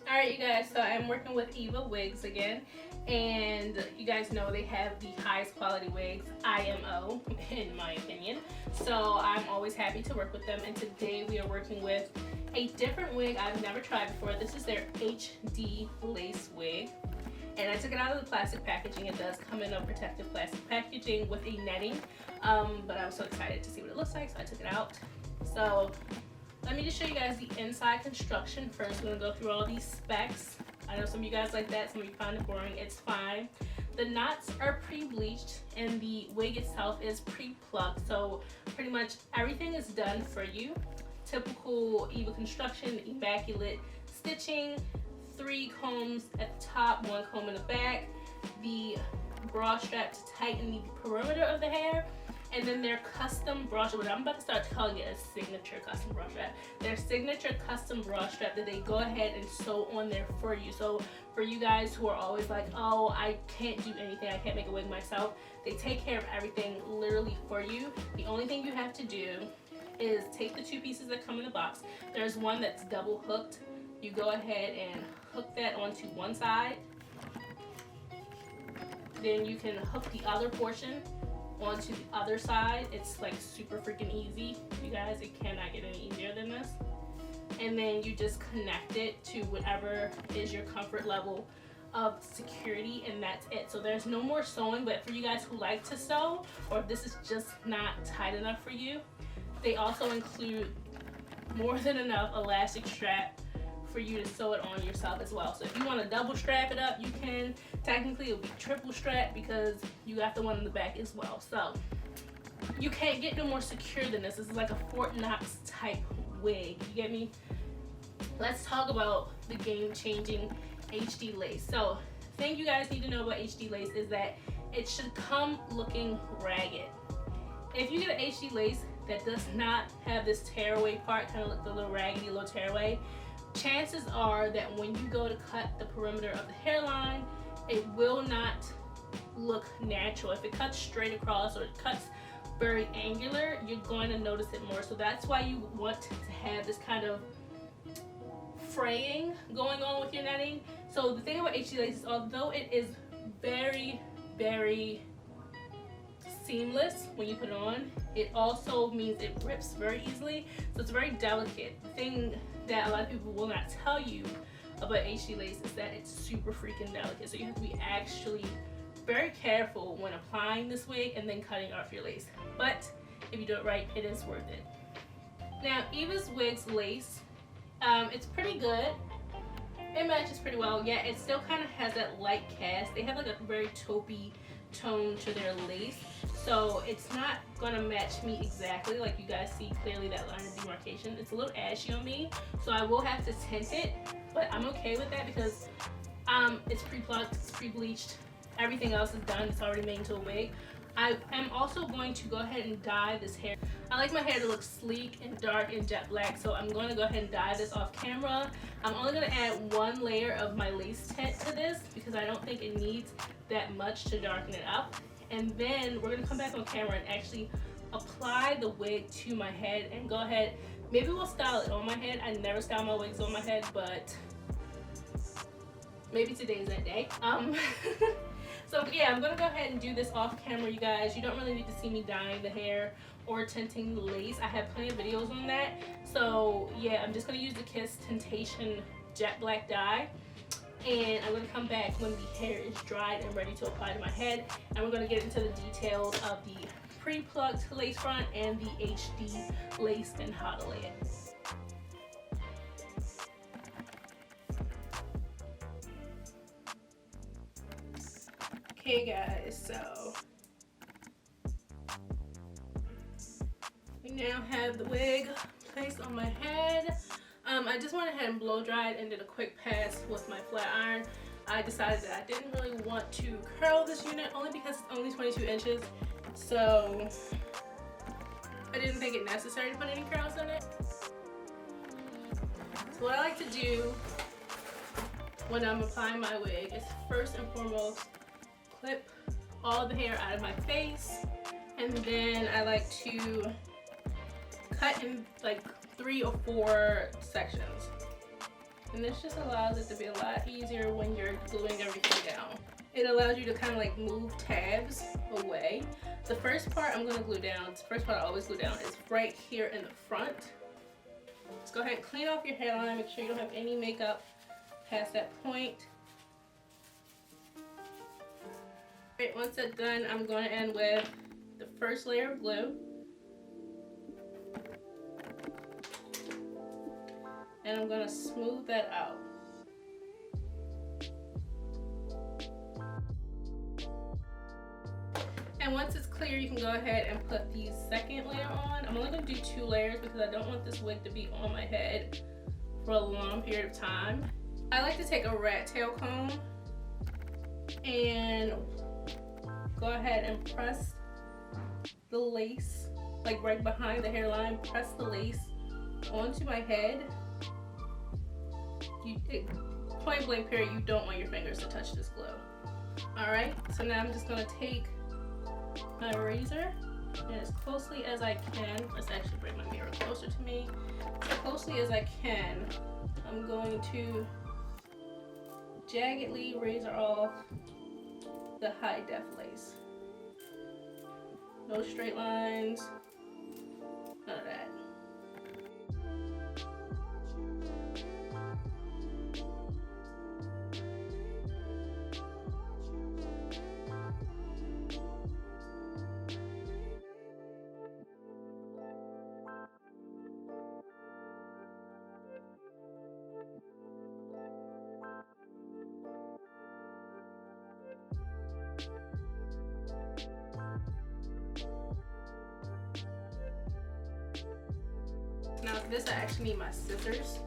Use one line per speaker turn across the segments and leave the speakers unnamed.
Alright you guys, so I'm working with Eva Wigs again, and you guys know they have the highest quality wigs, IMO, in my opinion. So I'm always happy to work with them, and today we are working with a different wig I've never tried before. This is their HD lace wig, and I took it out of the plastic packaging. It does come in a protective plastic packaging with a netting, but I was so excited to see what it looks like, so I took it out. So let me just show you guys the inside construction first. We're gonna go through all these specs. I know some of you guys like that, some of you find it boring. It's fine. The knots are pre-bleached and the wig itself is pre-plucked. So pretty much everything is done for you. Typical Eva construction, immaculate stitching, 3 combs at the top, 1 comb in the back, the bra strap to tighten the perimeter of the hair, and then their custom bra strap, I'm about to start calling it a signature custom bra strap. Their signature custom bra strap that they go ahead and sew on there for you. So for you guys who are always like, oh, I can't do anything, I can't make a wig myself, they take care of everything literally for you. The only thing you have to do is take the 2 pieces that come in the box. There's one that's double hooked. You go ahead and hook that onto one side. Then you can hook the other portion onto the other side. It's like super freaking easy, you guys. It cannot get any easier than this. And then you just connect it to whatever is your comfort level of security, and that's it. So there's no more sewing, but for you guys who like to sew, or if this is just not tight enough for you, they also include more than enough elastic strap for you to sew it on yourself as well. So if you want to double strap it up, you can. Technically it'll be triple strap because you got the one in the back as well. So you can't get no more secure than this. This is like a Fort Knox type wig, you get me? Let's talk about the game-changing HD lace. So the thing you guys need to know about HD lace is that it should come looking ragged. If you get an HD lace that does not have this tearaway part, kind of like the little raggedy little tearaway, chances are that when you go to cut the perimeter of the hairline, it will not look natural. If it cuts straight across or it cuts very angular, you're going to notice it more. So that's why you want to have this kind of fraying going on with your netting. So the thing about HD lace is, although it is very, very seamless when you put it on, it also means it rips very easily. So it's very delicate. The thing that a lot of people will not tell you about HD lace is that it's super freaking delicate. So you have to be actually very careful when applying this wig and then cutting off your lace. But if you do it right, it is worth it. Now, Eva's Wigs lace, it's pretty good. It matches pretty well. Yeah, it still kind of has that light cast. They have like a very taupey tone to their lace, so it's not gonna match me exactly. Like you guys see clearly that line of demarcation. It's a little ashy on me, so I will have to tint it, but I'm okay with that because it's pre-plucked, it's pre-bleached, everything else is done, it's already made into a wig. I am also going to go ahead and dye this hair. I like my hair to look sleek and dark and jet black, so I'm going to go ahead and dye this off camera. I'm only going to add 1 layer of my lace tint to this because I don't think it needs that much to darken it up. And then we're going to come back on camera and actually apply the wig to my head and go ahead. Maybe we'll style it on my head. I never style my wigs on my head, but maybe today's that day. So yeah, I'm gonna go ahead and do this off camera, you guys. You don't really need to see me dyeing the hair or tinting the lace. I have plenty of videos on that. So yeah, I'm just gonna use the Kiss Temptation Jet Black dye. And I'm gonna come back when the hair is dried and ready to apply to my head. And we're gonna get into the details of the pre-plucked lace front and the HD lace and how to lay it. Okay guys, so we now have the wig placed on my head. I just went ahead and blow dried and did a quick pass with my flat iron. I decided that I didn't really want to curl this unit only because it's only 22 inches. So I didn't think it necessary to put any curls in it. So what I like to do when I'm applying my wig is first and foremost clip all the hair out of my face, and then I like to cut in like 3 or 4 sections. And this just allows it to be a lot easier when you're gluing everything down. It allows you to kind of like move tabs away. The first part I'm going to glue down, the first part I always glue down is right here in the front. Let's go ahead and clean off your hairline. Make sure you don't have any makeup past that point. Alright, once that's done, I'm going to end with the first layer of glue. And I'm going to smooth that out. And once it's clear, you can go ahead and put the second layer on. I'm only going to do 2 layers because I don't want this wig to be on my head for a long period of time. I like to take a rat tail comb and go ahead and press the lace, like right behind the hairline, press the lace onto my head. Point blank period, you don't want your fingers to touch this glue. Alright, so now I'm just going to take my razor and as closely as I can, let's actually bring my mirror closer to me, as closely as I can, I'm going to jaggedly razor off the high def lace. No straight lines, none of that. Now for this I actually need my scissors.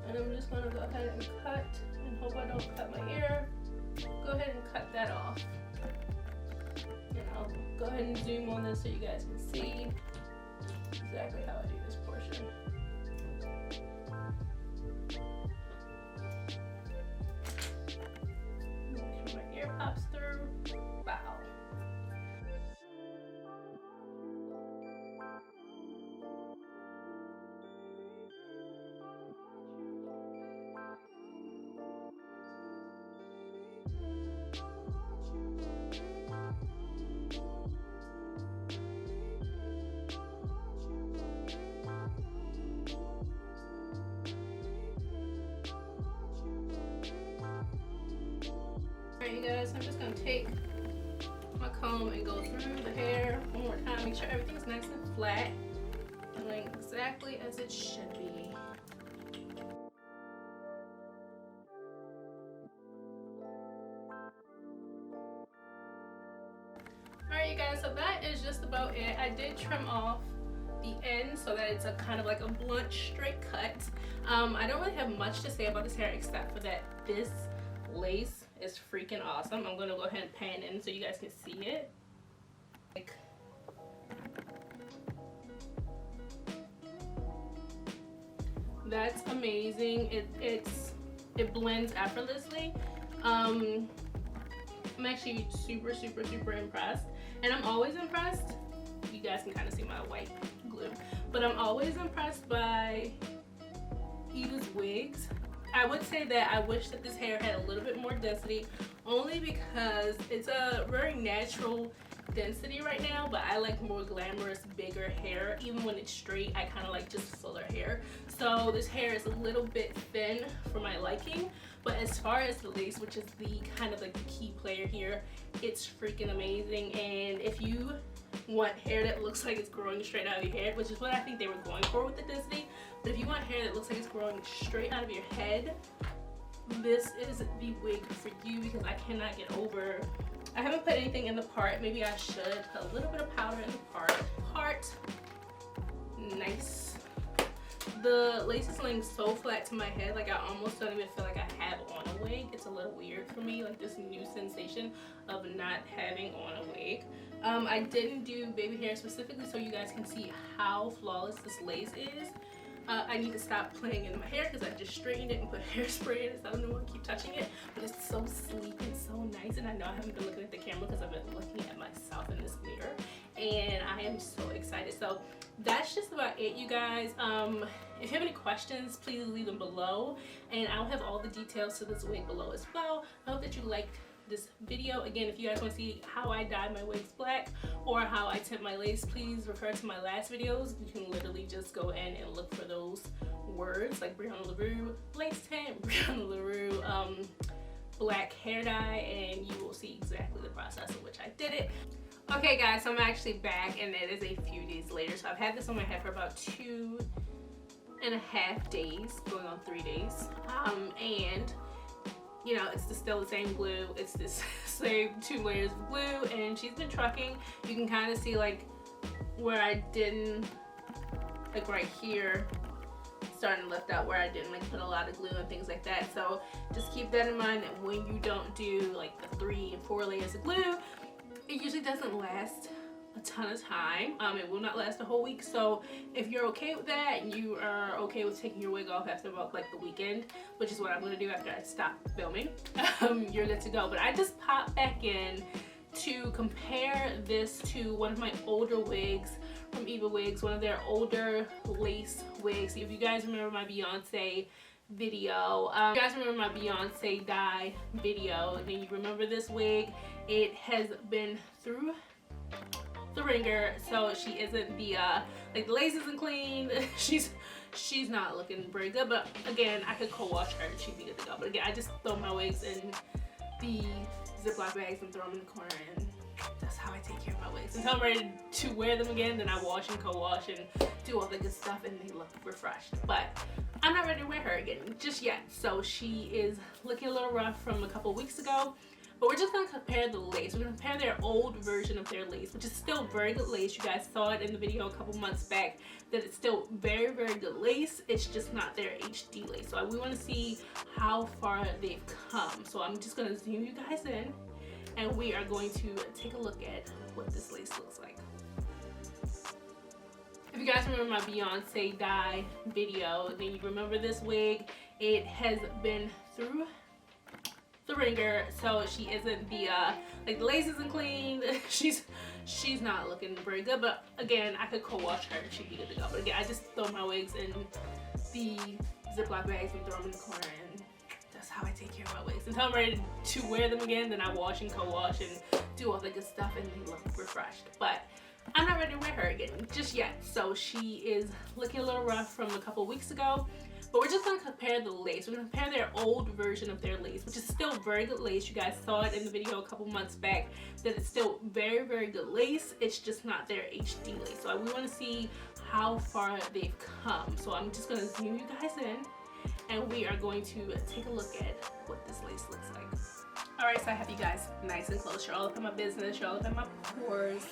And I'm just gonna go ahead and cut, and hope I don't cut my ear. Go ahead and cut that off. And I'll go ahead and zoom on this so you guys can see exactly how I do this portion. Make sure my ear pops through. Wow. Alright you guys, I'm just going to take my comb and go through the hair one more time. Make sure everything's nice and flat and like exactly as it should be. Alright you guys, so that is just about it. I did trim off the end so that it's a kind of like a blunt straight cut. I don't really have much to say about this hair except for that this lace is freaking awesome. I'm gonna go ahead and pan in so you guys can see it. That's amazing. It blends effortlessly. I'm actually super impressed, and I'm always impressed. You guys can kind of see my white glue, but I'm always impressed by Eva's wigs. I would say that I wish that this hair had a little bit more density, only because it's a very natural density right now, but I like more glamorous, bigger hair. Even when it's straight, I kind of like just fuller hair. So this hair is a little bit thin for my liking, but as far as the lace, which is the kind of like the key player here, it's freaking amazing. And if you want hair that looks like it's growing straight out of your head, which is what I think they were going for with the density, but if you want hair that looks like it's growing straight out of your head, this is the wig for you, because I cannot get over. I haven't put anything in the part. Maybe I should put a little bit of powder in the part. Nice. The lace is laying so flat to my head, like I almost don't even feel like I have on a wig. It's a little weird for me, like this new sensation of not having on a wig. I didn't do baby hair specifically so you guys can see how flawless this lace is. I need to stop playing in my hair because I just straightened it and put hairspray in it, so I don't want to keep touching it. But it's so sleek and so nice, and I know I haven't been looking at the camera because I've been looking at myself in this mirror. and I am so excited. So that's just about it, you guys. If you have any questions, please leave them below, and I'll have all the details to this wig below as well. I hope that you liked this video. Again, if you guys want to see how I dye my wigs black or how I tint my lace, please refer to my last videos. You can literally just go in and look for those words like Brianna LaRue lace tint, Brianna LaRue black hair dye, and you will see exactly the process in which I did it. Okay guys, so I'm actually back, and it is a few days later. So I've had this on my head for about 2.5 days, going on 3 days, and you know, it's still the same glue. It's this same 2 layers of glue, and she's been trucking. You can kind of see like where I didn't, like right here, starting to lift out where I didn't like put a lot of glue and things like that. So just keep that in mind, that when you don't do like the 3 and 4 layers of glue, it usually doesn't last a ton of time. It will not last a whole week. So if you're okay with that and you are okay with taking your wig off after about like the weekend, which is what I'm gonna do after I stop filming, you're good to go. But I just popped back in to compare this to one of my older wigs from Eva Wigs, one of their older lace wigs. If you guys remember my Beyonce video, if you guys remember my Beyonce dye video, then you remember this wig. It has been through the ringer, so she isn't the like the lace isn't clean. she's not looking very good, but again, I could co-wash her and she'd be good to go. But again, I just throw my wigs in the Ziploc bags and throw them in the corner, and that's how I take care of my wigs. Until I'm ready to wear them again, then I wash and co-wash and do all the good stuff, and they look refreshed. But I'm not ready to wear her again just yet. So she is looking a little rough from a couple weeks ago. But we're just going to compare the lace. We're going to compare their old version of their lace, which is still very good lace. You guys saw it in the video a couple months back that it's still very, very good lace. It's just not their HD lace. So we want to see how far they've come. So I'm just going to zoom you guys in, and we are going to take a look at what this lace looks like. If you guys remember my Beyonce dye video, then you remember this wig. It has been through the ringer, so she isn't the like the lace isn't clean. she's not looking very good, but again, I could co-wash her and she'd be good to go. But again, I just throw my wigs in the Ziploc bags and throw them in the corner, and that's how I take care of my wigs. Until I'm ready to wear them again, then I wash and co-wash and do all the good stuff, and they look refreshed. But I'm not ready to wear her again just yet. So she is looking a little rough from a couple weeks ago. But we're just going to compare the lace. We're going to compare their old version of their lace, which is still very good lace. You guys saw it in the video a couple months back that it's still very, very good lace. It's just not their HD lace. So we want to see how far they've come. So I'm just going to zoom you guys in, and we are going to take a look at what this lace looks like. Alright, so I have you guys nice and close. You're all up in my business. You're all up in my pores.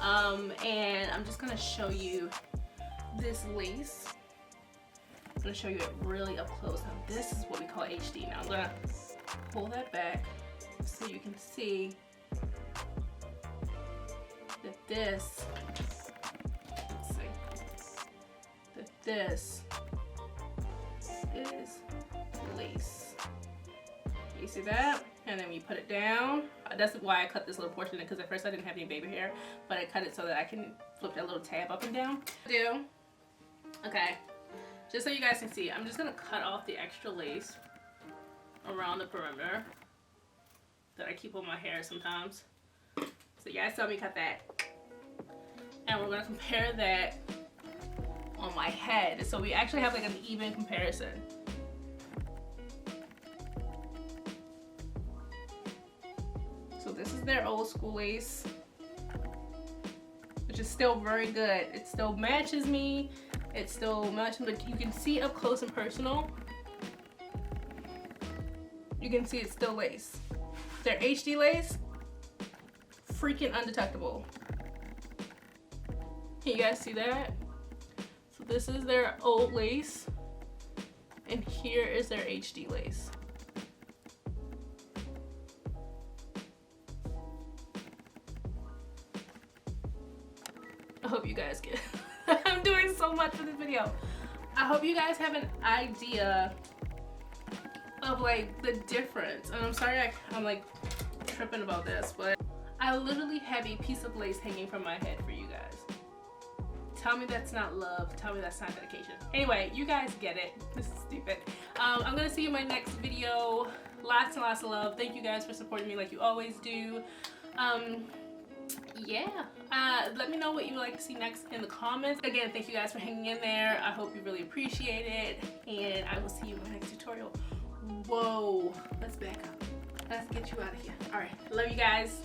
And I'm just going to show you this lace. I'm going to show you it really up close. Now this is what we call HD. Now I'm going to pull that back so you can see that this, let's see, that this is lace. You see that? And then we put it down. That's why I cut this little portion, because at first I didn't have any baby hair, but I cut it so that I can flip that little tab up and down. Okay. Just so you guys can see, I'm just going to cut off the extra lace around the perimeter that I keep on my hair sometimes. So you guys saw me cut that. And we're going to compare that on my head. So we actually have like an even comparison. So this is their old school lace, which is still very good. It still matches me. It's still matching, but you can see up close and personal. You can see it's still lace. Their HD lace, freaking undetectable. Can you guys see that? So this is their old lace, and here is their HD lace. I hope you guys get I'm doing so much for this video. I hope you guys have an idea of like the difference. And I'm sorry I'm like tripping about this, but I I literally have a piece of lace hanging from my head for you guys. Tell me that's not love. Tell me that's not dedication. Anyway, you guys get it. This is stupid. I'm gonna see you in my next video. Lots and lots of love. Thank you guys for supporting me like you always do. Yeah. Let me know what you would like to see next in the comments. Again, thank you guys for hanging in there. I hope you really appreciate it. And I will see you in my next tutorial. Whoa. Let's back up. Let's get you out of here. Alright. Love you guys.